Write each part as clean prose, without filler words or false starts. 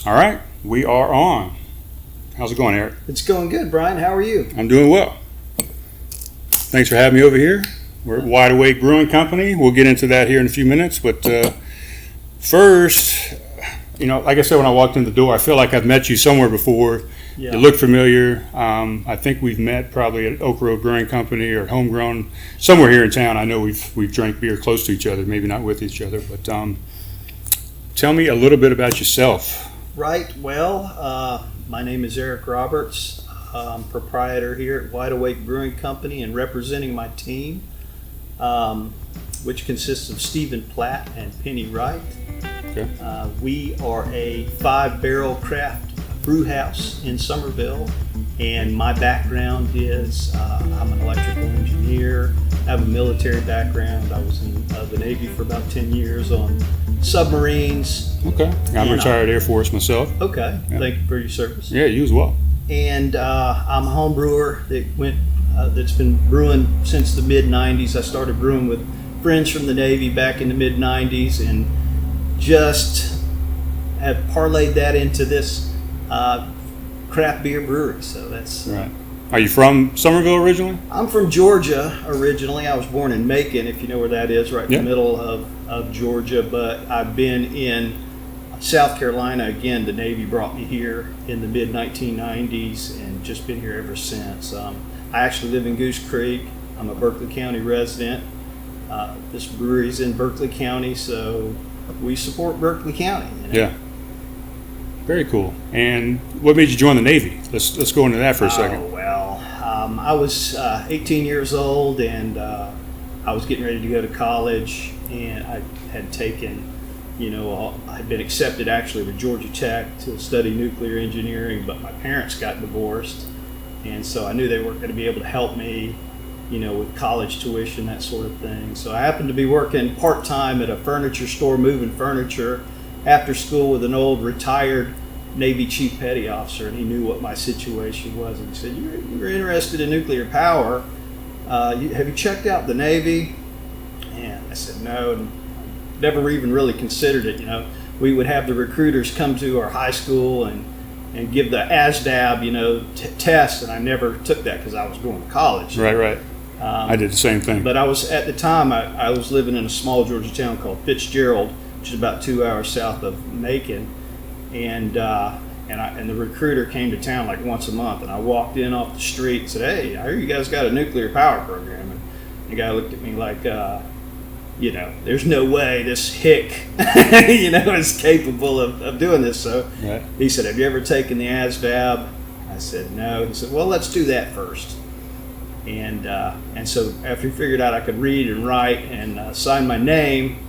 All right, we are on. How's it going, Eric? It's going good, Brian. How are you? I'm doing well. Thanks for having me over here. We're at Wide Awake Brewing Company. We'll get into that here in a few minutes, but first, like I said, when I walked in the door, I feel like I've met you somewhere before. Yeah. You look familiar. I think we've met probably at Oak Road Brewing Company or Homegrown, somewhere here in town. I know we've drank beer close to each other, maybe not with each other, but tell me a little bit about yourself. Right. Well, my name is Eric Roberts. I'm proprietor here at Wide Awake Brewing Company and representing my team, which consists of Stephen Platt and Penny Wright. Okay. We are a 5-barrel craft brew house in Somerville, and my background is I'm an electrical engineer. I have a military background. I was in the Navy for about 10 years on submarines. Okay. I'm retired Air Force myself. Okay. Yeah. Thank you for your service. Yeah, you as well. And I'm a home brewer that's been brewing since the mid-'90s. I started brewing with friends from the Navy back in the mid-'90s and just have parlayed that into this craft beer brewery. So that's right. Are you from Somerville originally? I'm from Georgia originally. I was born in Macon, if you know where that is, right in the middle of Georgia. But I've been in South Carolina. Again, the Navy brought me here in the mid-1990s and just been here ever since. I actually live in Goose Creek. I'm a Berkeley County resident. This brewery's in Berkeley County, so we support Berkeley County. Yeah. Very cool. And what made you join the Navy? Let's go into that for a second. Oh, well, I was 18 years old, and I was getting ready to go to college, and I had taken, I had been accepted actually to Georgia Tech to study nuclear engineering, but my parents got divorced, and so I knew they weren't going to be able to help me, with college tuition, that sort of thing. So I happened to be working part-time at a furniture store, moving furniture, after school with an old retired Navy Chief Petty Officer, and he knew what my situation was, and he said, you're interested in nuclear power. Have you checked out the Navy? And I said, no, and never even really considered it. We would have the recruiters come to our high school and give the ASDAB, test, and I never took that because I was going to college. Right. I did the same thing. But I was, at the time, I was living in a small Georgia town called Fitzgerald, which is about 2 hours south of Macon, and the recruiter came to town like once a month, and I walked in off the street and said, hey, I hear you guys got a nuclear power program, and the guy looked at me like, there's no way this hick, is capable of doing this. So right. He said, have you ever taken the ASVAB? I said, no. He said, well, let's do that first. And so after he figured out I could read and write and sign my name,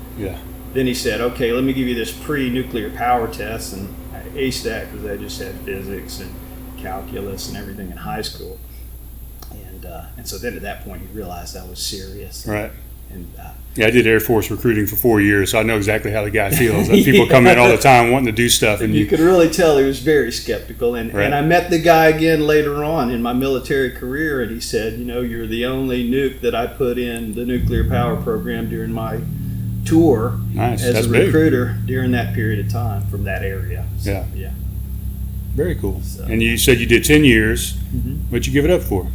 then he said, okay, let me give you this pre-nuclear power test. And I aced that because I just had physics and calculus and everything in high school. And so then at that point he realized I was serious. Right. And I did Air Force recruiting for 4 years, so I know exactly how the guy feels. People come in all the time wanting to do stuff. And you could really tell he was very skeptical. And I met the guy again later on in my military career, and he said, you're the only nuke that I put in the nuclear power program during my tour as a recruiter during that period of time from that area. So, yeah. Very cool. So, and you said you did 10 years. Mm-hmm. What'd you give it up for?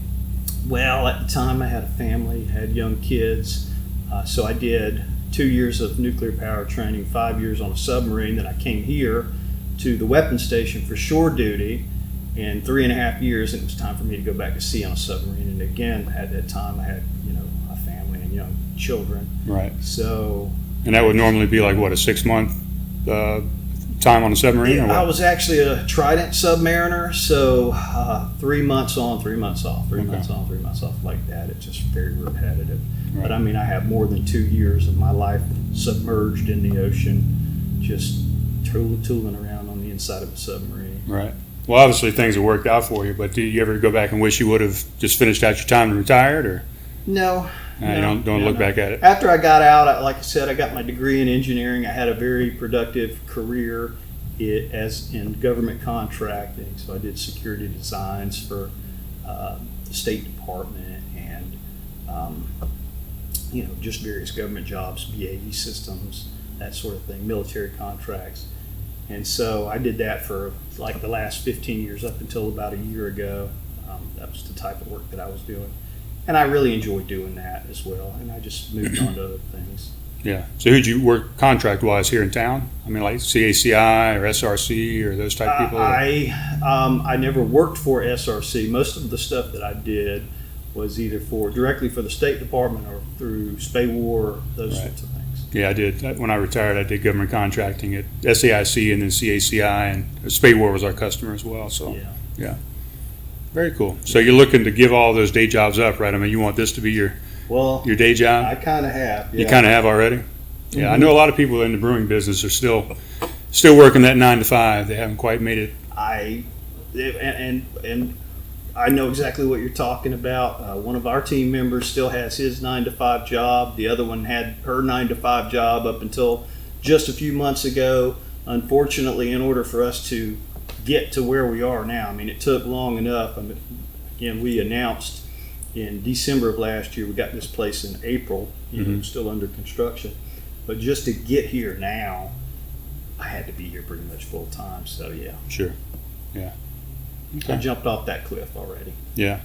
Well, at the time I had a family, had young kids. So I did 2 years of nuclear power training, 5 years on a submarine. Then I came here to the weapons station for shore duty, and 3.5 years, and it was time for me to go back to sea on a submarine. And again, at that time, I had a family and young children. Right. So. And that would normally be like what, a 6-month time on a submarine? Yeah, I was actually a Trident submariner, so 3 months on, 3 months off, 3 months on, 3 months off, like that. It's just very repetitive. Right. But I mean, I have more than 2 years of my life submerged in the ocean, just tooling around on the inside of a submarine. Right. Well, obviously things have worked out for you, but do you ever go back and wish you would have just finished out your time and retired, or? No. You don't look back at it. After I got out, like I said, I got my degree in engineering. I had a very productive career as in government contracting. So I did security designs for the State Department and just various government jobs, BAE systems, that sort of thing, military contracts. And so I did that for like the last 15 years up until about a year ago. That was the type of work that I was doing. And I really enjoyed doing that as well. And I just moved on to other things. Yeah. So who'd you work contract-wise here in town? I mean, like CACI or SRC or those type people? I never worked for SRC. Most of the stuff that I did was either directly for the State Department or through SPAWAR, those sorts of things. Yeah, I did. When I retired, I did government contracting at SAIC and then CACI, and SPAWAR was our customer as well. So, yeah. Very cool. So you're looking to give all those day jobs up, right? I mean, you want this to be your day job? I kind of have. Yeah. You kind of have already? Mm-hmm. Yeah, I know a lot of people in the brewing business are still working that 9 to 5. They haven't quite made it. And I know exactly what you're talking about. One of our team members still has his 9 to 5 job. The other one had her 9 to 5 job up until just a few months ago. Unfortunately, in order for us to get to where we are now, I mean, it took long enough. I mean, again, we announced in December of last year. We got this place in April. Still under construction. But just to get here now, I had to be here pretty much full time. So yeah. Sure. Yeah. Okay. I jumped off that cliff already. Yeah.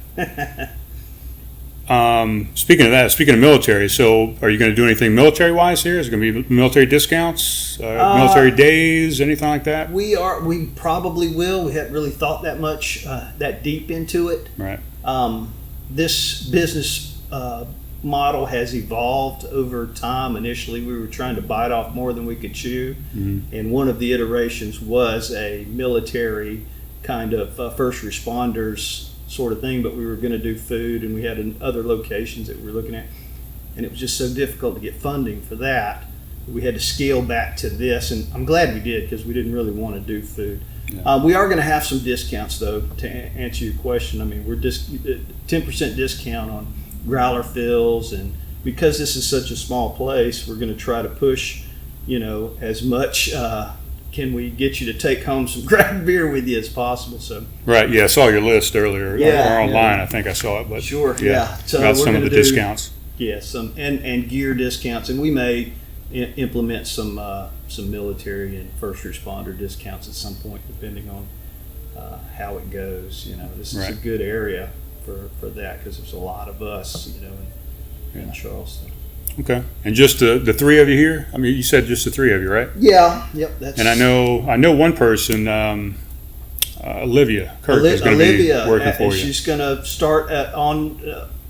Speaking of military, so are you going to do anything military-wise here? Is it going to be military discounts, military days, anything like that? We probably will. We hadn't really thought that deep into it. Right. This business model has evolved over time. Initially, we were trying to bite off more than we could chew, and one of the iterations was a military kind of first responders sort of thing, but we were going to do food, and we had other locations that we were looking at, and it was just so difficult to get funding for that. We had to scale back to this, and I'm glad we did because we didn't really want to do food. Yeah. We are going to have some discounts, though, to answer your question. I mean, we're 10% discount on growler fills, and because this is such a small place, we're going to try to push, as much can we get you to take home some craft beer with you as possible. So right, yeah, I saw your list earlier or online. I think I saw it, but sure, So about some of the discounts. Yeah, some and gear discounts, and we may implement some military and first responder discounts at some point, depending on how it goes. This is a good area for that because there's a lot of us, in Charleston. Okay, and just the three of you here. I mean, you said just the three of you, right? Yeah. Yep. And I know one person, Olivia Kirk, is going to be working for you. She's going to start on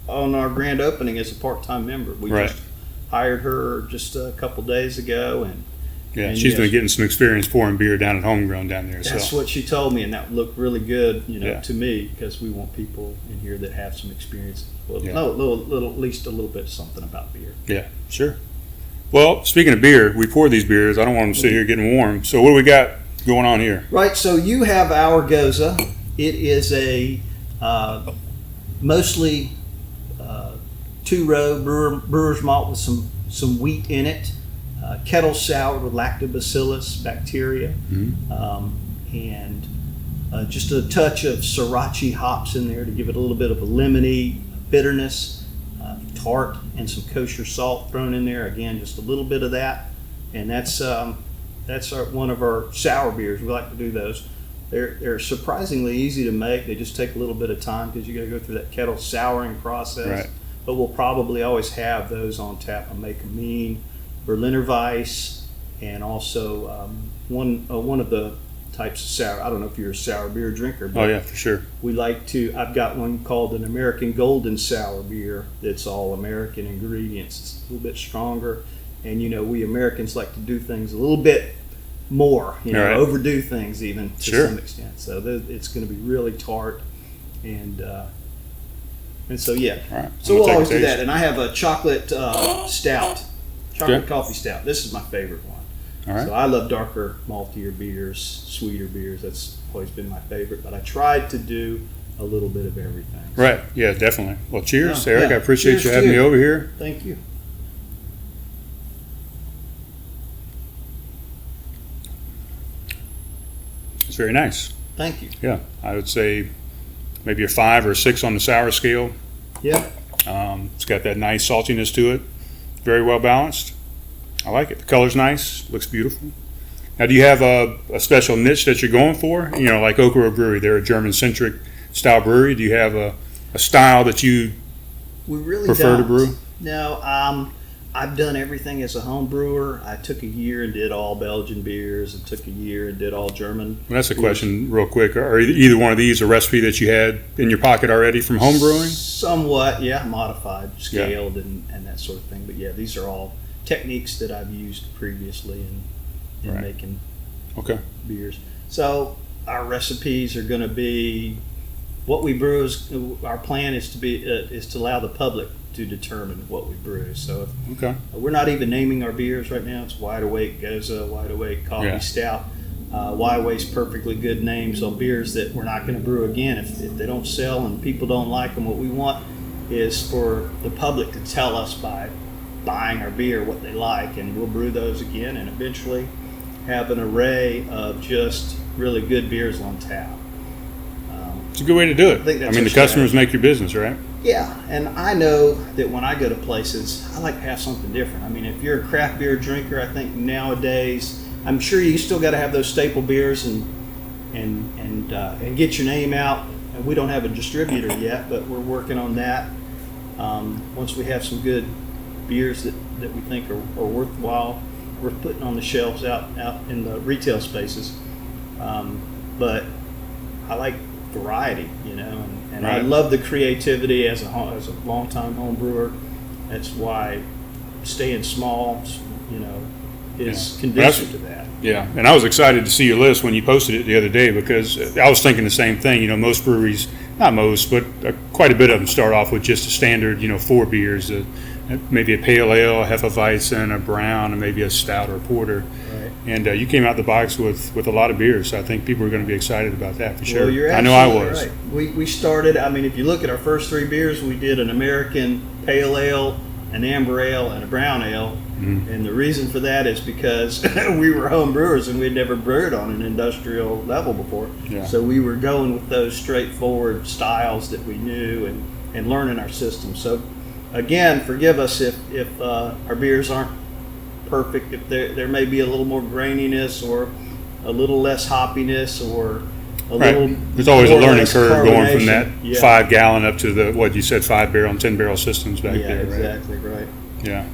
our grand opening as a part-time member. We just hired her just a couple days ago, and she's been getting some experience pouring beer down at Homegrown down there. That's what she told me, and that looked really good, to me, because we want people in here that have some experience. At least a little bit something about beer. Yeah, sure. Well, speaking of beer, we pour these beers. I don't want them to sit here getting warm. So what do we got going on here? Right, so you have our Gose. It is a mostly two-row brewer's malt with some wheat in it. Kettle soured with lactobacillus bacteria, and just a touch of Sriracha hops in there to give it a little bit of a lemony bitterness, tart, and some kosher salt thrown in there. Again, just a little bit of that, and that's one of our sour beers. We like to do those. They're surprisingly easy to make. They just take a little bit of time because you got to go through that kettle souring process. Right. But we'll probably always have those on tap. I make a mean Berliner Weiss, and also one of the types of sour. I don't know if you're a sour beer drinker. But yeah, for sure. I've got one called an American Golden Sour Beer that's all American ingredients. It's a little bit stronger, and we Americans like to do things a little bit more, overdo things even to some extent. So it's going to be really tart, and so yeah. Right. So we'll always do that. And I have a chocolate stout. Chocolate coffee stout. This is my favorite one. All right. So I love darker, maltier beers, sweeter beers. That's always been my favorite. But I tried to do a little bit of everything. Right. Yeah, definitely. Well, cheers, Eric. I appreciate you having me over here. Thank you. It's very nice. Thank you. Yeah, I would say maybe a 5 or a 6 on the sour scale. Yeah. It's got that nice saltiness to it. Very well balanced. I like it. The color's nice. Looks beautiful. Now, do you have a special niche that you're going for? You know, like Oak Grove Brewery, they're a German-centric style brewery. Do you have a style that you We really prefer to don't. brew? No, I've done everything as a home brewer. I took a year and did all Belgian beers, and took a year and did all German. Well, that's a question real quick. Are either one of these a recipe that you had in your pocket already from home brewing? Somewhat, yeah, modified, scaled, and that sort of thing. But yeah, these are all techniques that I've used previously in Right. making Okay. beers. So our recipes are going to be what we brew. Our plan is to allow the public to determine what we brew. So Okay. we're not even naming our beers right now. It's Wide Awake Gose, Wide Awake Coffee Yeah. Stout. Wide Awake's perfectly good names on beers that we're not going to brew again if they don't sell and people don't like them. What we want is for the public to tell us by buying our beer what they like, and we'll brew those again and eventually have an array of just really good beers on tap. It's a good way to do it. I think that's I mean, our the customers strategy. make your business, right? Yeah, and I know that when I go to places, I like to have something different. I mean, if you're a craft beer drinker, I think nowadays, I'm sure you still got to have those staple beers and get your name out. And we don't have a distributor yet, but we're working on that. Once we have some good beers that we think are worthwhile, worth putting on the shelves out in the retail spaces. But I like variety, you know, and I Right. love the creativity as a longtime home brewer. That's why staying small, you know, is Yeah. conducive to that. Yeah, and I was excited to see your list when you posted it the other day because I was thinking the same thing. You know, most breweries, not most, but quite a bit of them start off with just a standard, you know, 4 beers, maybe a pale ale, a Hefeweizen, a brown, and maybe a stout or a porter. Right. And you came out the box with a lot of beers, so I think people are going to be excited about that for sure. Well, you're I know I absolutely was. right. We started, I mean, if you look at our first 3 beers, we did an American pale ale, an amber ale, and a brown ale. Mm-hmm. And the reason for that is because we were home brewers and we'd never brewed on an industrial level before. Yeah. So we were going with those straightforward styles that we knew and learning our system. So again, forgive us if our beers aren't perfect, if there may be a little more graininess or a little less hoppiness or a little. Right. There's always a more or learning less curve going from carbonation. that Yeah. 5 gallon up to the, what you said, 5 barrel and 10 barrel systems back Yeah, there, right? exactly right. Yeah.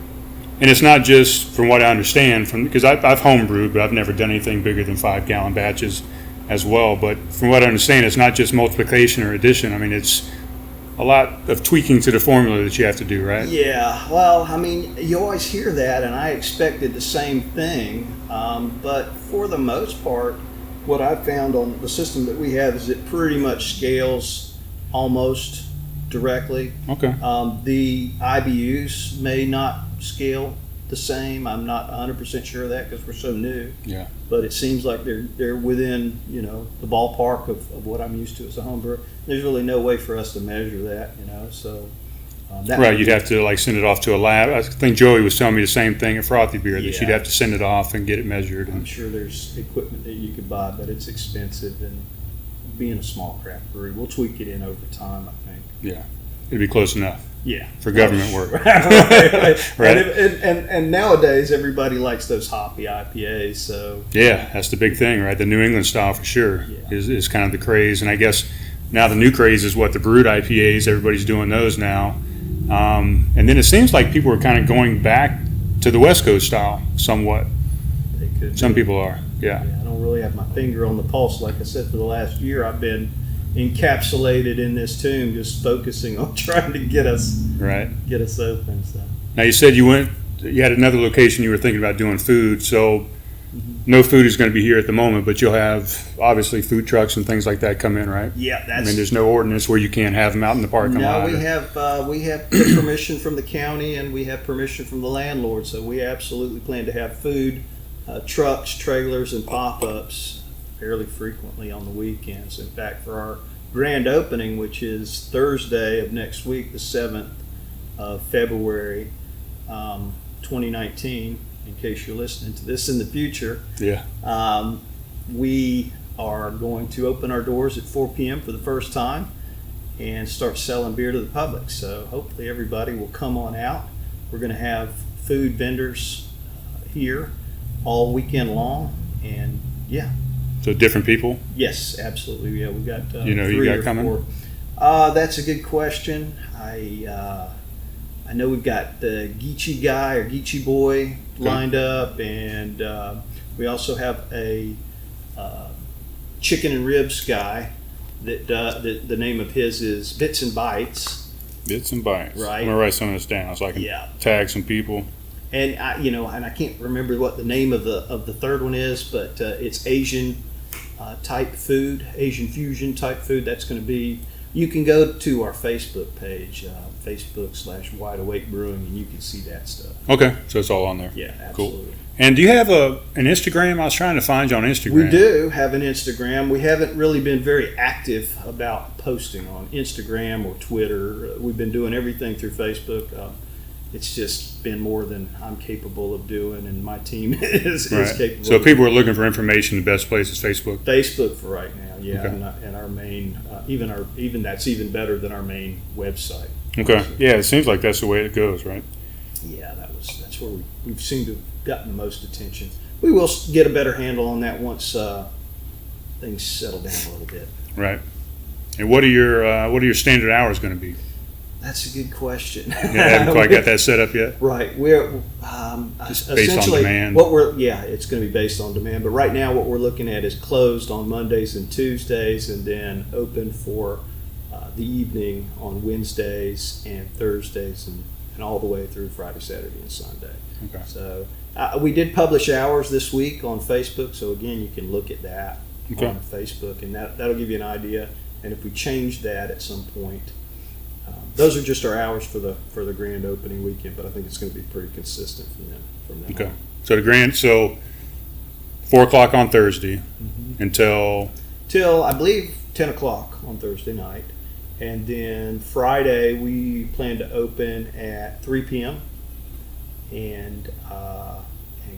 And it's not just, from what I understand, because I've homebrewed, but I've never done anything bigger than 5 gallon batches as well. But from what I understand, it's not just multiplication or addition. I mean, it's a lot of tweaking to the formula that you have to do, right? Yeah, well, I mean, you always hear that, and I expected the same thing. But for the most part, what I've found on the system that we have is it pretty much scales almost directly. Okay. The IBUs may not scale the same. I'm not 100% sure of that because we're so new. Yeah. But it seems like they're within, you know, the ballpark of what I'm used to as a home brewer. There's really no way for us to measure that, you know. So that Right, you'd have to like send it off to a lab. I think Joey was telling me the same thing at Frothy Beer, that Yeah. you'd have to send it off and get it measured. I'm And, sure there's equipment that you could buy, but it's expensive. And being a small craft brewery, we'll tweak it in over time, I think. yeah, it'd be close enough Yeah. for government work. right. Right. And nowadays, everybody likes those hoppy IPAs. So Yeah, that's the big thing, right? The New England style for sure Yeah. is kind of the craze. And I guess now the new craze is what, the brewed IPAs, everybody's doing those now. And then it seems like people are kind of going back to the West Coast style somewhat. they could. Some people are, yeah. Yeah, I don't really have my finger on the pulse. Like I said, for the last year, I've been encapsulated in this tomb, just focusing on trying to get us Right. open. So Now you said you had another location you were thinking about doing food, so no food is going to be here at the moment, but you'll have obviously food trucks and things like that come in, right? yeah, I that's. mean, there's no ordinance where you can't have them out in the parking No, lot. we have the permission from the county and we have permission from the landlord, so we absolutely plan to have food trucks, trailers, and pop-ups fairly frequently on the weekends. In fact, for our grand opening, which is Thursday of next week, the 7th of February, 2019, in case you're listening to this in the future, Yeah. we are going to open our doors at 4 p.m. for the first time and start selling beer to the public. So hopefully everybody will come on out. We're going to have food vendors here all weekend long, and yeah. So different people? Yes, absolutely. Yeah, we got You know who you three got or coming? four. That's a good question. I know we've got the Geechee guy or Geechee boy lined up, and we also have a chicken and ribs guy that the name of his is Bits and Bites. Bits and Bites. Right. I'm going to write some of this down so I can tag some people. And I can't remember what the name of the third one is, but it's Asian type food, Asian fusion type food. That's going to be. You can go to our Facebook page, Facebook.com/Wide Awake Brewing, and you can see that stuff. Okay, so it's all on there. Yeah, absolutely. Cool. And do you have an Instagram? I was trying to find you on Instagram. We do have an Instagram. We haven't really been very active about posting on Instagram or Twitter. We've been doing everything through Facebook. It's just been more than I'm capable of doing, and my team is capable. So if people are looking for information, the best place is Facebook. Facebook for right now, yeah, Okay. and our main, even that's even better than our main website. Okay, yeah, it seems like that's the way it goes, right? Yeah, that's where we've seemed to have gotten the most attention. We will get a better handle on that once things settle down a little bit. Right. And what are your standard hours going to be? That's a good question. You haven't quite got that set up yet? Right. We're Just based on demand. It's going to be based on demand. But right now, what we're looking at is closed on Mondays and Tuesdays, and then open for the evening on Wednesdays and Thursdays, and all the way through Friday, Saturday, and Sunday. Okay. So we did publish hours this week on Facebook. So again, you can look at that on Facebook, and that'll give you an idea. And if we change that at some point. Those are just our hours for the grand opening weekend, but I think it's going to be pretty consistent from then. Okay. So 4 o'clock on Thursday until I believe 10 o'clock on Thursday night, and then Friday we plan to open at 3 p.m. and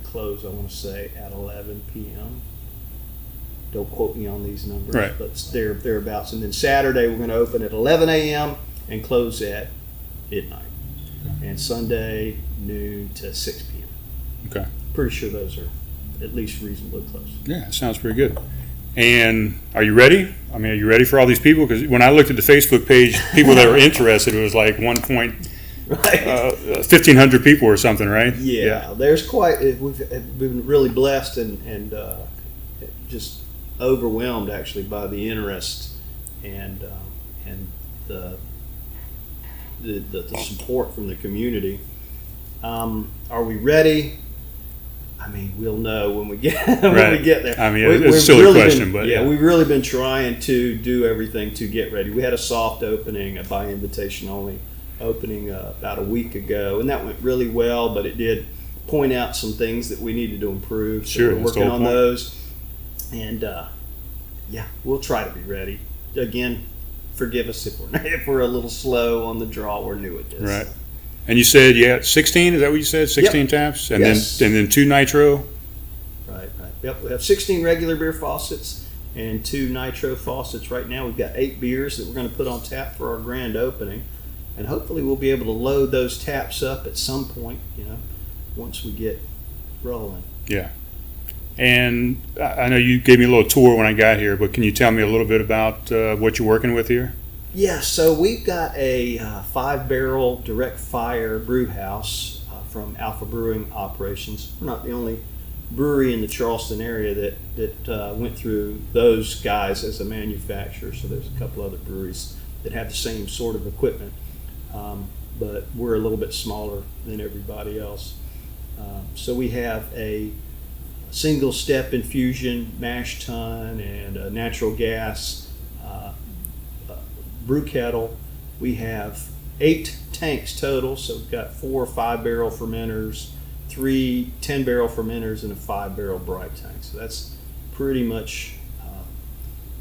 close. I want to say at 11 p.m. Don't quote me on these numbers, right. But thereabouts. And then Saturday we're going to open at 11 a.m. and close at midnight, and Sunday noon to 6 p.m. Okay. Pretty sure those are at least reasonably close. Yeah, it sounds pretty good. And are you ready? I mean, are you ready for all these people? Because when I looked at the Facebook page, people that were interested, it was like 1,500 people or something, right? Yeah. There's we've been really blessed and just overwhelmed actually by the interest and the support from the community. Are we ready? I mean, we'll know when we get there. I mean, it's a silly question, but we've really been trying to do everything to get ready. We had a soft opening, a by invitation only opening about a week ago, and that went really well. But it did point out some things that we needed to improve. So sure, we're working on those, and we'll try to be ready. Again, forgive us if we're a little slow on the draw. We're new at this. Right. And you said 16. Is that what you said? 16 taps, and then 2 nitro. Right. Yep. We have 16 regular beer faucets and 2 nitro faucets. Right now, we've got 8 beers that we're going to put on tap for our grand opening, and hopefully, we'll be able to load those taps up at some point. Once we get rolling. Yeah. And I know you gave me a little tour when I got here, but can you tell me a little bit about what you're working with here? Yeah, so we've got a 5-barrel direct fire brew house from Alpha Brewing Operations. We're not the only brewery in the Charleston area that went through those guys as a manufacturer. So there's a couple other breweries that have the same sort of equipment, but we're a little bit smaller than everybody else. So we have a single step infusion mash tun and a natural gas brew kettle. We have 8 tanks total, so we've got 4 5-barrel fermenters, 3 10-barrel fermenters, and a 5-barrel bright tank. So that's pretty much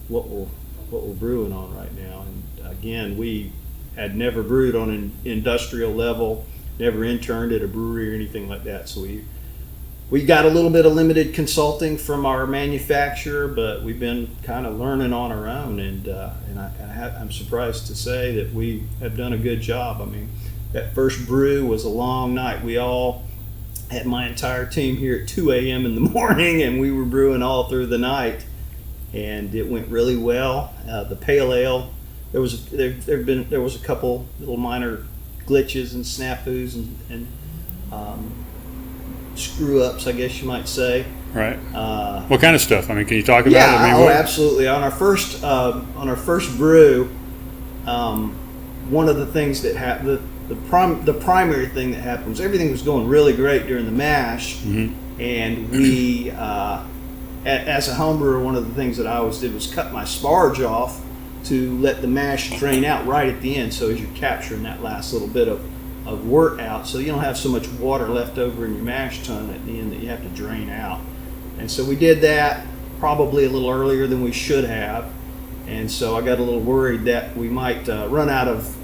what we're brewing on right now. And again, we had never brewed on an industrial level, never interned at a brewery or anything like that. So we got a little bit of limited consulting from our manufacturer, but we've been kind of learning on our own, and I'm surprised to say that we have done a good job. I mean, that first brew was a long night. We all had my entire team here at 2 a.m. in the morning, and we were brewing all through the night, and it went really well. The pale ale, there was a couple little minor glitches and snafus and screw ups, I guess you might say. Right. What kind of stuff? I mean, can you talk about it? I mean, absolutely. On our first brew, one of the things that happened, the primary thing that happened was everything was going really great during the mash, mm-hmm. and we, as a home brewer, one of the things that I always did was cut my sparge off to let the mash drain out right at the end. So as you're capturing that last little bit of wort out, so you don't have so much water left over in your mash tun at the end that you have to drain out. And so we did that probably a little earlier than we should have. And so I got a little worried that we might run out of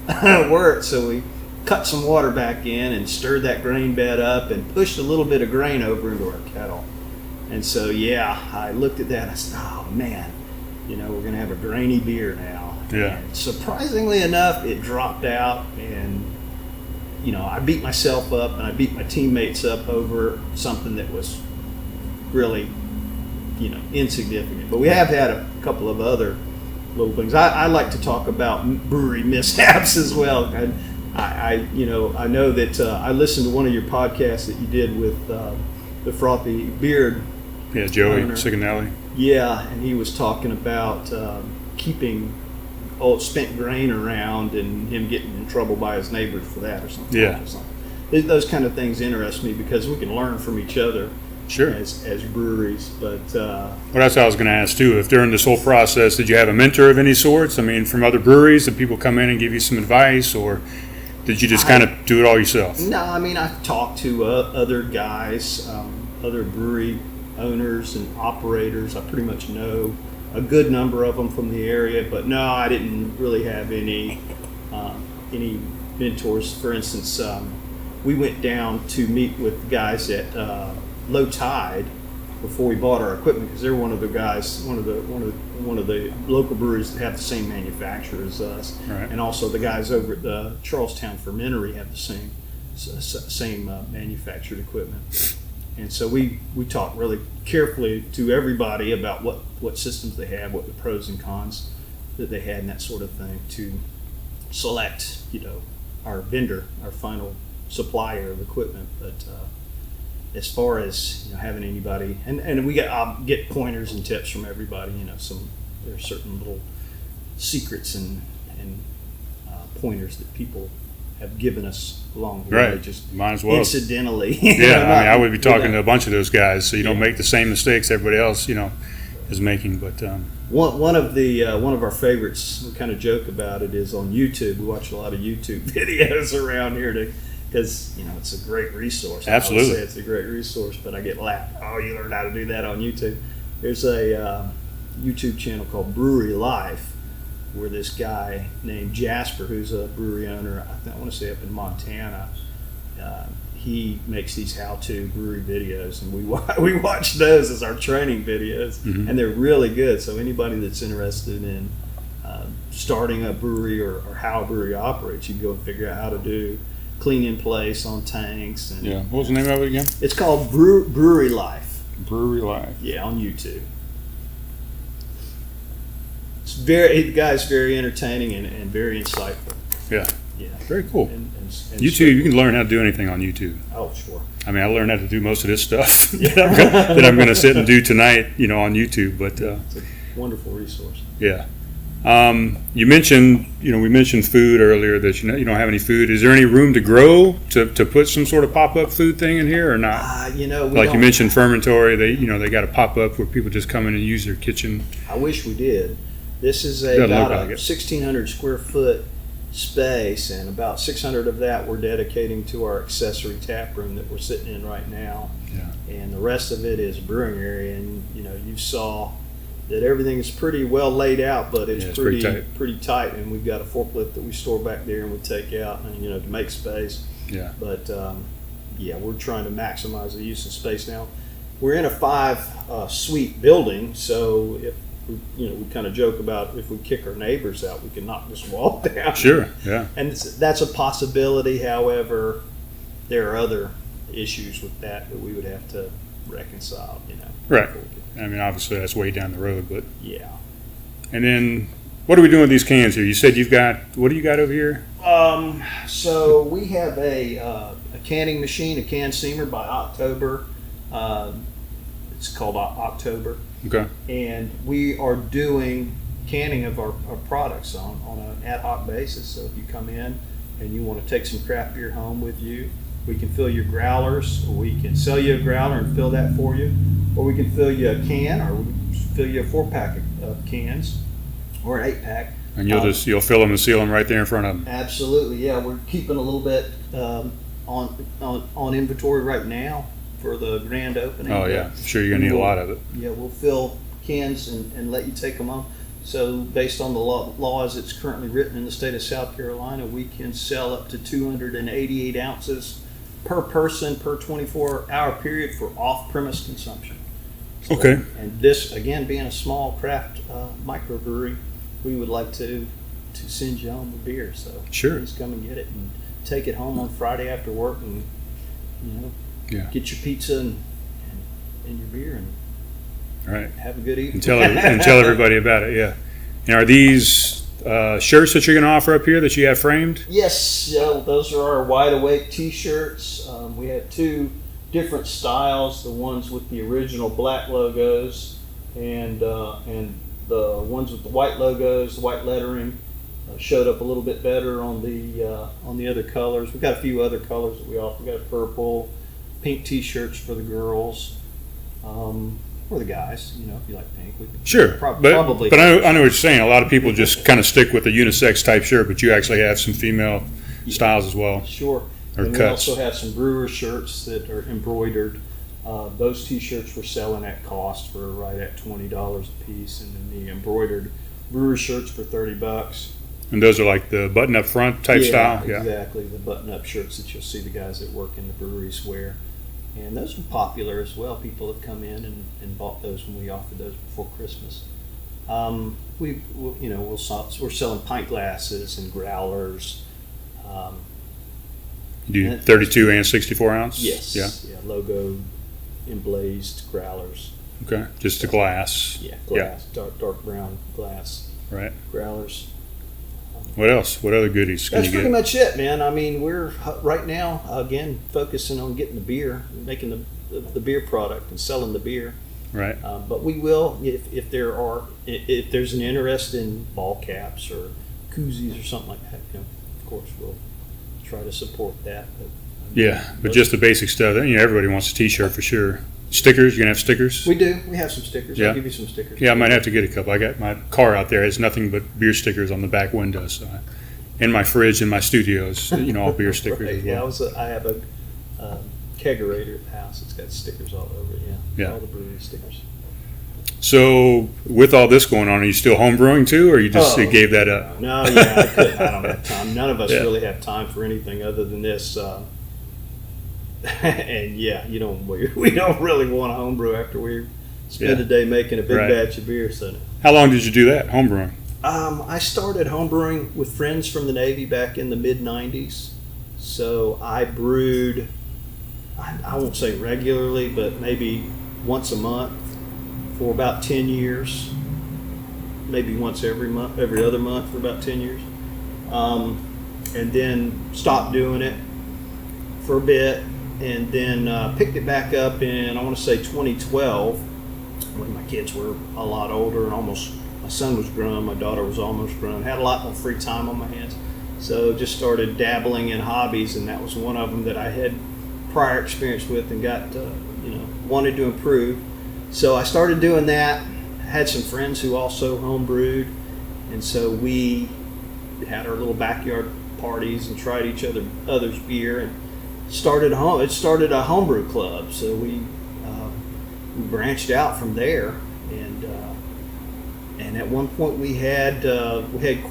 wort. So we cut some water back in and stirred that grain bed up and pushed a little bit of grain over into our kettle. And so, I looked at that and I said, oh man, we're going to have a grainy beer now. Yeah. And surprisingly enough, it dropped out, and I beat myself up and I beat my teammates up over something that was really, insignificant. But we have had a couple of other little things. I like to talk about brewery mishaps as well. I know that I listened to one of your podcasts that you did with the Frothy Beard. Yeah, Joey owner. Sigonelli. Yeah, and he was talking about keeping old spent grain around and him getting in trouble by his neighbors for that or something. Yeah. Those kind of things interest me because we can learn from each other. Sure. As breweries, but well, that's what I was going to ask too. If during this whole process, did you have a mentor of any sorts? I mean, from other breweries, did people come in and give you some advice, or did you just kind of do it all yourself? No, I mean, I've talked to other guys, other brewery owners and operators. I pretty much know a good number of them from the area, but no, I didn't really have any mentors. For instance, we went down to meet with guys at Low Tide before we bought our equipment, because they're one of the guys, one of the local breweries that have the same manufacturer as us, right. And also the guys over at the Charlestown Fermentery have the same manufactured equipment. And so we talked really carefully to everybody about what systems they have, what the pros and cons that they had, and that sort of thing, to select our vendor, our final supplier of equipment. But as far as having anybody, and I'll get pointers and tips from everybody. There are certain little secrets and pointers that people have given us along the way, just might as well. Incidentally. Yeah, I would be talking to a bunch of those guys, so you don't make the same mistakes everybody else is making. But one of our favorites, we kind of joke about it, is on YouTube. We watch a lot of YouTube videos around here because it's a great resource. Absolutely. I would say it's a great resource, but I get laughed. Oh, you learned how to do that on YouTube. There's a YouTube channel called Brewery Life, where this guy named Jasper, who's a brewery owner, I want to say up in Montana, he makes these how-to brewery videos, and we watch those as our training videos, mm-hmm. and they're really good. So anybody that's interested in starting a brewery or how a brewery operates, you can go and figure out how to do clean in place on tanks. And, yeah, what was the name of it again? It's called Brewery Life. Brewery Life. Yeah, on YouTube. The guy's very entertaining and very insightful. Yeah. Yeah. Very cool. And YouTube, you can learn how to do anything on YouTube. Oh, sure. I mean, I learned how to do most of this stuff that I'm going to sit and do tonight, on YouTube. But it's a wonderful resource. Yeah. You mentioned, we mentioned food earlier, that you don't have any food. Is there any room to grow to put some sort of pop-up food thing in here or not? You mentioned fermentory, they got a pop-up where people just come in and use their kitchen. I wish we did. This is about a 1,600 square foot space, and about 600 of that we're dedicating to our accessory tap room that we're sitting in right now. Yeah. And the rest of it is brewing area, and you saw that everything is pretty well laid out, but it's pretty tight, and we've got a forklift that we store back there and we take out, and to make space. Yeah. But we're trying to maximize the use of space now. We're in a 5 suite building, so if we kind of joke about if we kick our neighbors out, we can knock this wall down. Sure. Yeah. And that's a possibility. However, there are other issues with that we would have to reconcile. Right. I mean, obviously that's way down the road, but Yeah. and then what are we doing with these cans here? You said you've got, what do you got over here? So we have a canning machine, a can steamer by October. It's called October. Okay. And we are doing canning of our products on an ad hoc basis. So if you come in and you want to take some craft beer home with you, we can fill your growlers, or we can sell you a growler and fill that for you, or we can fill you a can, or we can fill you a 4-pack of cans, or an 8-pack. And you'll fill them and seal them right there in front of them. Absolutely, yeah. We're keeping a little bit on inventory right now for the grand opening. Oh yeah, sure you're gonna need a lot of it. Yeah, we'll fill cans and let you take them home. So based on the law as it's currently written in the state of South Carolina, we can sell up to 288 ounces per person per 24-hour period for off-premise consumption. So, Okay. And this, again, being a small craft microbrewery, we would like to send you home with beer. So Sure. please come and get it and take it home on Friday after work, and Yeah. get your pizza and your beer and All right. have a good evening. And tell everybody about it. Yeah. And are these shirts that you're going to offer up here that you have framed? Yes, those are our Wide Awake T-shirts. We have 2 different styles: the ones with the original black logos, and the ones with the white logos, the white lettering, showed up a little bit better on the other colors. We've got a few other colors that we offer. We've got a purple, pink T-shirts for the girls. Or the guys, if you like pink. We could Sure, probably. But I know what you're saying. A lot of people just kind of stick with the unisex type shirt, but you actually have some female styles as well. Sure. Or And cuts. we also have some brewer shirts that are embroidered. Those T-shirts we're selling at cost for right at $20 a piece, and then the embroidered brewer shirts for $30. And those are like the button up front type style. Yeah. Exactly. The button-up shirts that you'll see the guys that work in the breweries wear. And those are popular as well. People have come in and bought those when we offered those before Christmas. We're selling pint glasses and growlers. You do 32 and 64 ounce? Yes. Yeah. Logo emblazed growlers. Okay. Just the glass. Yeah. Glass. Dark brown glass Right. growlers. What else? What other goodies can That's you pretty get? much it, man. I mean, we're right now, again, focusing on getting the beer, making the beer product and selling the beer. Right. But we will, if there's an interest in ball caps or koozies or something like that, of course, we'll try to support that. But just the basic stuff. Everybody wants a T-shirt for sure. Stickers? You gonna have stickers? We do. We have some stickers. Yeah. I'll give you some stickers. Yeah, I might have to get a couple. I got my car out there. It's nothing but beer stickers on the back window. So, in my fridge in my studios, all beer stickers Right, as yeah, well. I have a kegerator at the house. It's got stickers all over it. Yeah. All the brewery stickers. So, with all this going on, are you still home brewing too, or you just you gave that up? No, yeah, I couldn't. I don't have time. None of us Yeah. really have time for anything other than this. And yeah, we don't really want to homebrew after we spend Yeah. a day making a big Right. batch of beer. So How long did you do that, home brewing? I started homebrewing with friends from the Navy back in the mid-'90s. So I brewed, I won't say regularly, but maybe once a month for about 10 years. Maybe once every other month for about 10 years. And then stopped doing it for a bit, and then picked it back up in, I want to say 2012, when my kids were a lot older and my son was grown, my daughter was almost grown, had a lot more free time on my hands. So just started dabbling in hobbies, and that was one of them that I had prior experience with and got, wanted to improve. So I started doing that. Had some friends who also homebrewed, and so we had our little backyard parties and tried each other's beer, and started a homebrew club. So we branched out from there, and at one point we had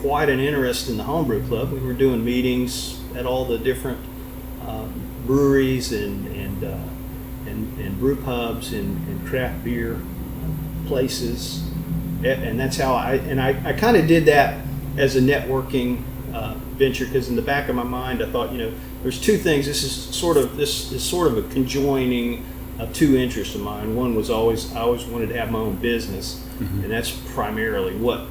quite an interest in the homebrew club. We were doing meetings at all the different breweries and brew pubs and craft beer places, and that's how I kind of did that as a networking venture, because in the back of my mind I thought, there's two things. This is sort of a conjoining of two interests of mine. One was I always wanted to have my own business, and that's primarily what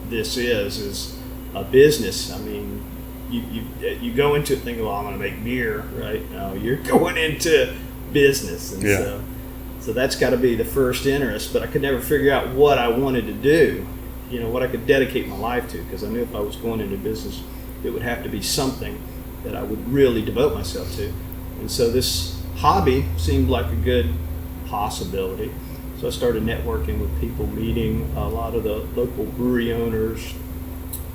this is a business. I mean, you go into it thinking, well, I'm going to make beer, right? No, you're going into business, and so that's got to be the first interest. But I could never figure out what I wanted to do, what I could dedicate my life to, because I knew if I was going into business, it would have to be something that I would really devote myself to. And so this hobby seemed like a good possibility. So I started networking with people, meeting a lot of the local brewery owners,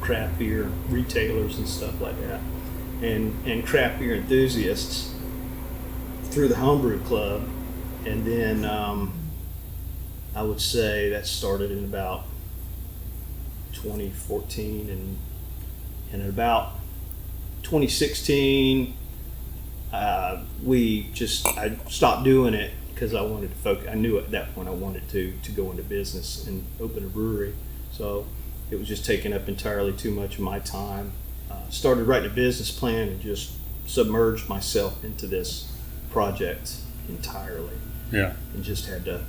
craft beer retailers and stuff like that, and craft beer enthusiasts through the homebrew club. And then I would say that started in about 2014, and in about 2016 I stopped doing it because I wanted to focus. I knew at that point I wanted to go into business and open a brewery, so it was just taking up entirely too much of my time. Started writing a business plan and just submerged myself into this project entirely. Yeah. And just had to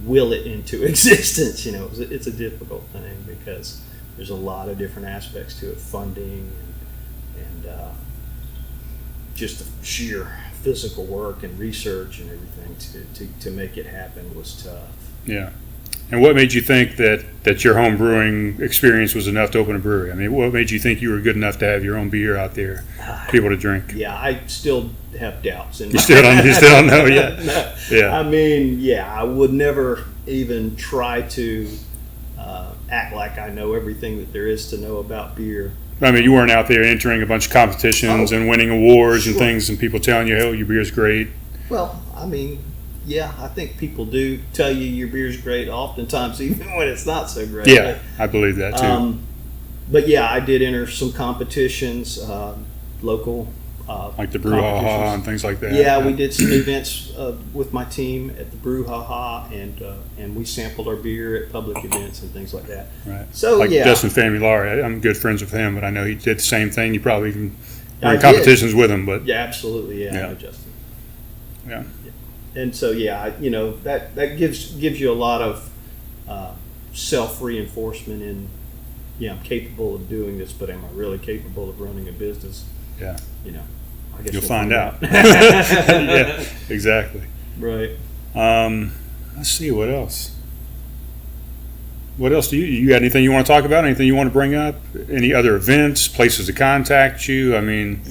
will it into existence. It's a difficult thing because there's a lot of different aspects to it, funding and just the sheer physical work and research and everything to make it happen was tough. Yeah. And what made you think that your home brewing experience was enough to open a brewery? I mean, what made you think you were good enough to have your own beer out there, people to drink? Yeah, I still have doubts. You still don't know yet? No. Yeah. I mean, I would never even try to act like I know everything that there is to know about beer. I mean, you weren't out there entering a bunch of competitions and winning awards and things, and people telling you, "Oh, your beer's great." Well, I mean, I think people do tell you your beer's great, oftentimes even when it's not so great. Yeah, I believe that too. But I did enter some competitions, local. Like the Brew Ha Ha and things like that. Yeah, we did some events with my team at the Brew Ha Ha, and we sampled our beer at public events and things like that. Right. So like Justin Famulari, I'm good friends with him, but I know he did the same thing. You probably even were in I competitions did. with him, but yeah, absolutely, I know Justin. Yeah. And so that gives you a lot of self reinforcement in I'm capable of doing this, but am I really capable of running a business? Yeah. I guess you'll find out. Yeah, Yeah, exactly. right. Let's see, what else? What else do you got anything you want to talk about? Anything you want to bring up? Any other events, places to contact you? I mean,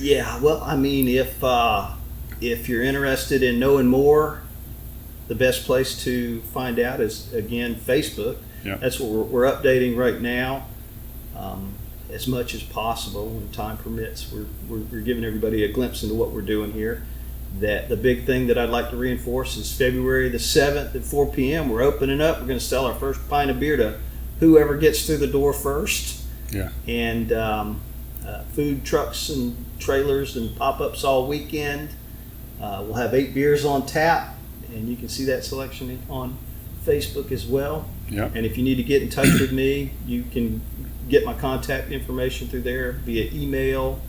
if you're interested in knowing more, the best place to find out is, again, Facebook. Yeah. That's what we're updating right now. As much as possible when time permits, we're giving everybody a glimpse into what we're doing here. That the big thing that I'd like to reinforce is February the 7th at 4 p.m. We're opening up. We're going to sell our first pint of beer to whoever gets through the door first. Yeah. And food trucks and trailers and pop-ups all weekend. We'll have 8 beers on tap, and you can see that selection on Facebook as well. Yeah. And if you need to get in touch with me, you can get my contact information through there via email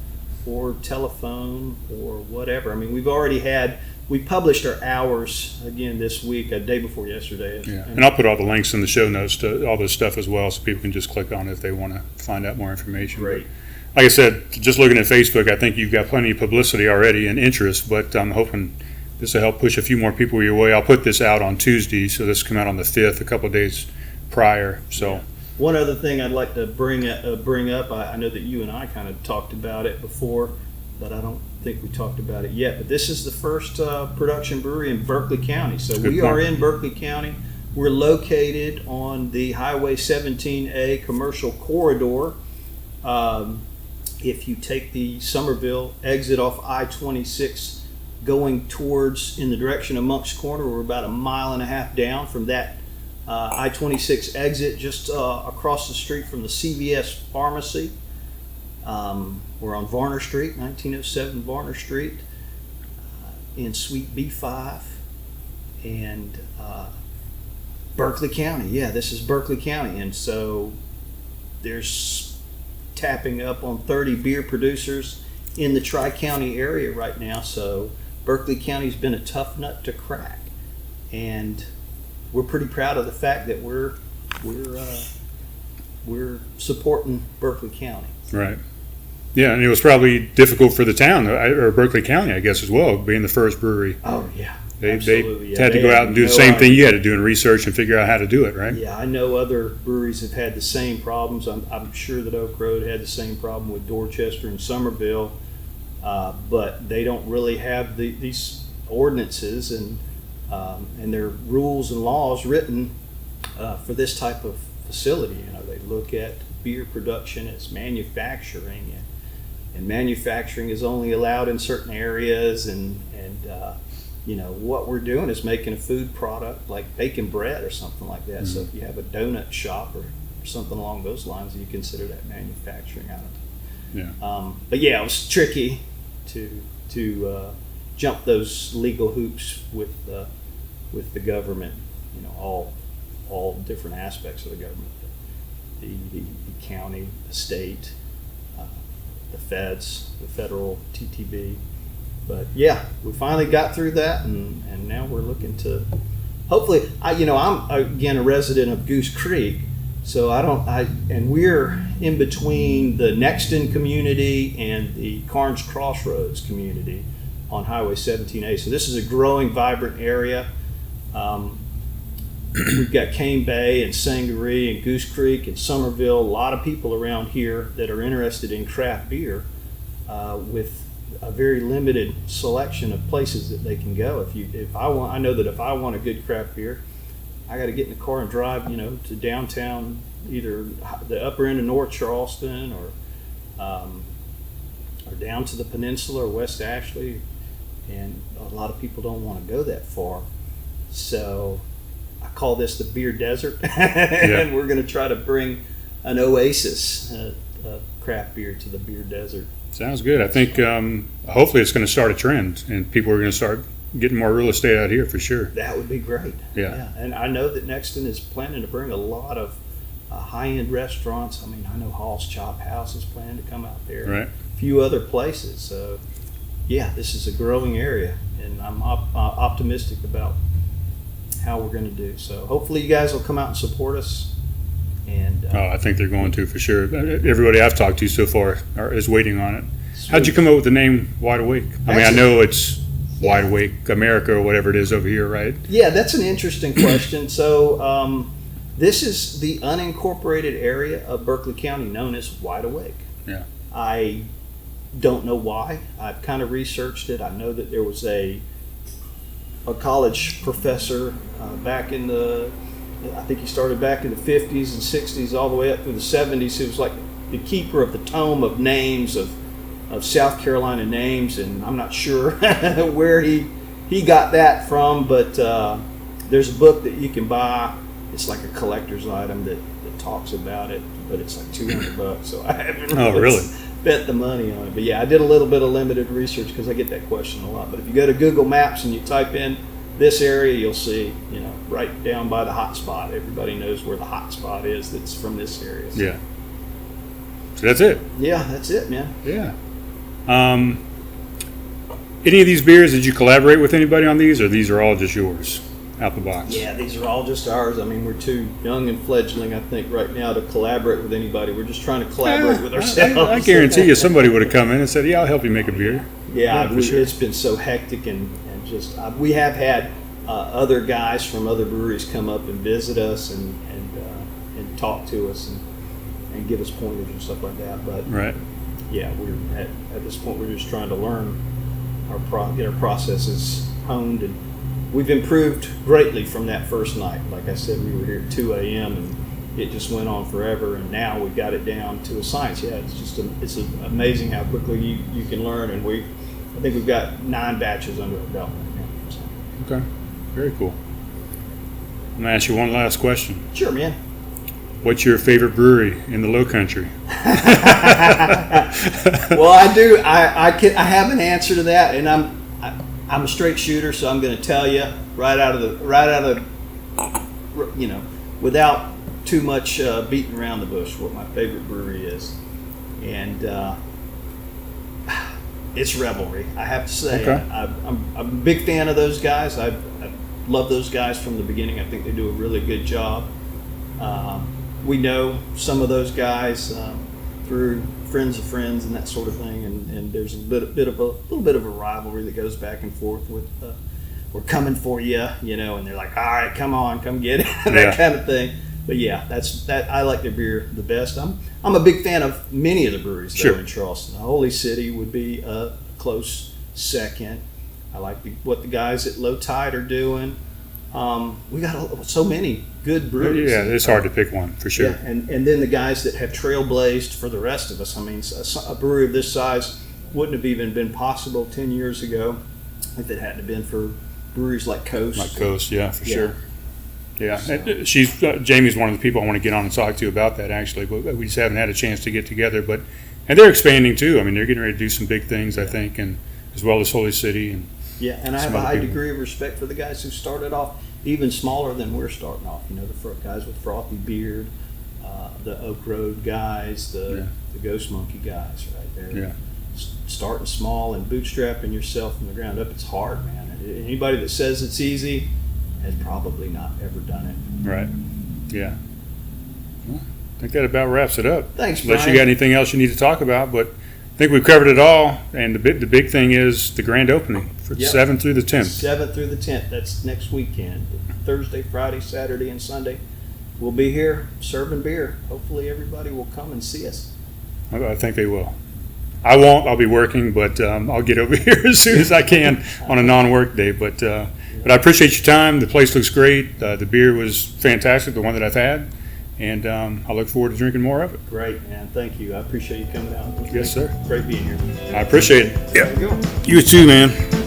or telephone or whatever. I mean, we published our hours again this week, a day before yesterday. Yeah. And I'll put all the links in the show notes to all this stuff as well, so people can just click on it if they want to find out more information. Great. But like I said, just looking at Facebook, I think you've got plenty of publicity already and interest, but I'm hoping this will help push a few more people your way. I'll put this out on Tuesday, so this will come out on the 5th, a couple of days prior. So. Yeah. One other thing I'd like to bring up, I know that you and I kind of talked about it before, but I don't think we talked about it yet. But this is the first production brewery in Berkeley County. So we are in Berkeley County. We're located on the Highway 17A commercial corridor. If you take the Somerville exit off I-26 going towards in the direction of Monk's Corner, we're about 1.5 miles down from that I-26 exit, just across the street from the CVS pharmacy. We're on Varner Street, 1907 Varner Street, in Suite B5, and Berkeley County. Yeah, this is Berkeley County, and so there's tapping up on 30 beer producers in the Tri-County area right now. So Berkeley County's been a tough nut to crack, and we're pretty proud of the fact that we're supporting Berkeley County. Right. Yeah, and it was probably difficult for the town, or Berkeley County, I guess, as well, being the first brewery. Oh yeah, They absolutely. had to go out and do the same thing you had to do in research and figure out how to do it, right? Yeah, I know other breweries have had the same problems. I'm sure that Oak Road had the same problem with Dorchester and Somerville, but they don't really have these ordinances and their rules and laws written for this type of facility. You know, they look at beer production as manufacturing, and manufacturing is only allowed in certain areas, and you know, what we're doing is making a food product like baking bread or something like that. So if you have a donut shop or something along those lines, you consider that manufacturing. I don't know. But yeah, it was tricky to jump those legal hoops with the government. You know, all different aspects of the government, the county, the state, the feds, the federal TTB. But yeah, we finally got through that, and now we're looking to hopefully. I'm again a resident of Goose Creek, so and we're in between the Nexton community and the Carnes Crossroads community on Highway 17A. So this is a growing, vibrant area. We've got Cane Bay and Sangaree and Goose Creek and Somerville. A lot of people around here that are interested in craft beer, with a very limited selection of places that they can go. I know that if I want a good craft beer, I got to get in the car and drive, to downtown, either the upper end of North Charleston or down to the peninsula or West Ashley, and a lot of people don't want to go that far. So I call this the beer desert, and we're going to try to bring an oasis, craft beer to the beer desert. Sounds good. I think hopefully it's going to start a trend, and people are going to start getting more real estate out here for sure. That would be great. Yeah. And I know that Nexton is planning to bring a lot of high-end restaurants. I mean, I know Hall's Chop House is planning to come out there. Right. A few other places. So, yeah, this is a growing area, and I'm optimistic about how we're going to do. So hopefully you guys will come out and support us. And I think they're going to for sure. Everybody I've talked to so far is waiting on it. Sweet. How'd you come up with the name Wide Awake? I know it's Wide Awake America or whatever it is over here, right? Yeah, that's an interesting question. So this is the unincorporated area of Berkeley County known as Wide Awake. Yeah. I don't know why. I've kind of researched it. I know that there was a college professor back in I think he started back in the 50s and 60s all the way up through the 70s. He was like the keeper of the tome of names of South Carolina names, and I'm not sure where he got that from, but there's a book that you can buy. It's like a collector's item that talks about it, but it's like $200, so I haven't really spent the money on it. But yeah, I did a little bit of limited research because I get that question a lot. But if you go to Google Maps and you type in this area, you'll see, right down by the hot spot. Everybody knows where the hot spot is that's from this area. So. Yeah. So that's it. Yeah, that's it, man. Yeah. Any of these beers, did you collaborate with anybody on these, or these are all just yours out the box? Yeah, these are all just ours. I mean, we're too young and fledgling, I think, right now to collaborate with anybody. We're just trying to collaborate with ourselves. I guarantee you somebody would have come in and said, yeah, I'll help you make a beer. Yeah, for sure. It's been so hectic, and just we have had other guys from other breweries come up and visit us and talk to us and give us pointers and stuff like that. But right. Yeah, we're at this point we're just trying to learn get our processes honed, and we've improved greatly from that first night. Like I said, we were here at 2 a.m. and it just went on forever, and now we got it down to a science. Yeah, it's amazing how quickly you can learn, and I think we've got 9 batches under our belt right now. So. Okay, very cool. I'm gonna ask you one last question. Sure, man. What's your favorite brewery in the lowcountry? Well, I do. I have an answer to that, and I'm a straight shooter, so I'm going to tell you right out of the without too much beating around the bush what my favorite brewery is, and it's revelry. I have to say, Okay. I'm a big fan of those guys. I love those guys from the beginning. I think they do a really good job. We know some of those guys through friends of friends and that sort of thing, and there's a little bit of a rivalry that goes back and forth with we're coming for you, you know, and they're like, all right, come on, come get it, that kind of thing. But yeah, that I like their beer the best. I'm a big fan of many of the breweries though in Charleston. Holy City would be a close second. I like what the guys at Low Tide are doing. We got so many good breweries. Yeah, it's hard to pick one for sure. Yeah, and then the guys that have trailblazed for the rest of us. I mean, a brewery of this size wouldn't have even been possible 10 years ago if it hadn't been for breweries like Gose. Like Gose, yeah, for sure. Yeah, and Jamie's one of the people I want to get on and talk to about that actually, but we just haven't had a chance to get together. And they're expanding too. I mean, they're getting ready to do some big things, I think, and as well as Holy City. And I have a high degree of respect for the guys who started off even smaller than we're starting off. You know, the guys with Frothy Beard, the Oak Road guys, the Ghost Monkey guys, right there. Yeah. Starting small and bootstrapping yourself from the ground up, it's hard, man. Anybody that says it's easy has probably not ever done it. Right. Yeah. Well, I think that about wraps it up. Thanks, Brian. Unless you got anything else you need to talk about, but I think we've covered it all. And the big thing is the grand opening for the 7th through the 10th. 7th through the 10th. That's next weekend. Thursday, Friday, Saturday, and Sunday. We'll be here serving beer. Hopefully everybody will come and see us. I think they will. I won't. I'll be working, but I'll get over here as soon as I can on a non-work day. But I appreciate your time. The place looks great. The beer was fantastic, the one that I've had. And I look forward to drinking more of it. Great, man. Thank you. I appreciate you coming down. Yes, sir. Great being here. I appreciate it. There you go. You too, man.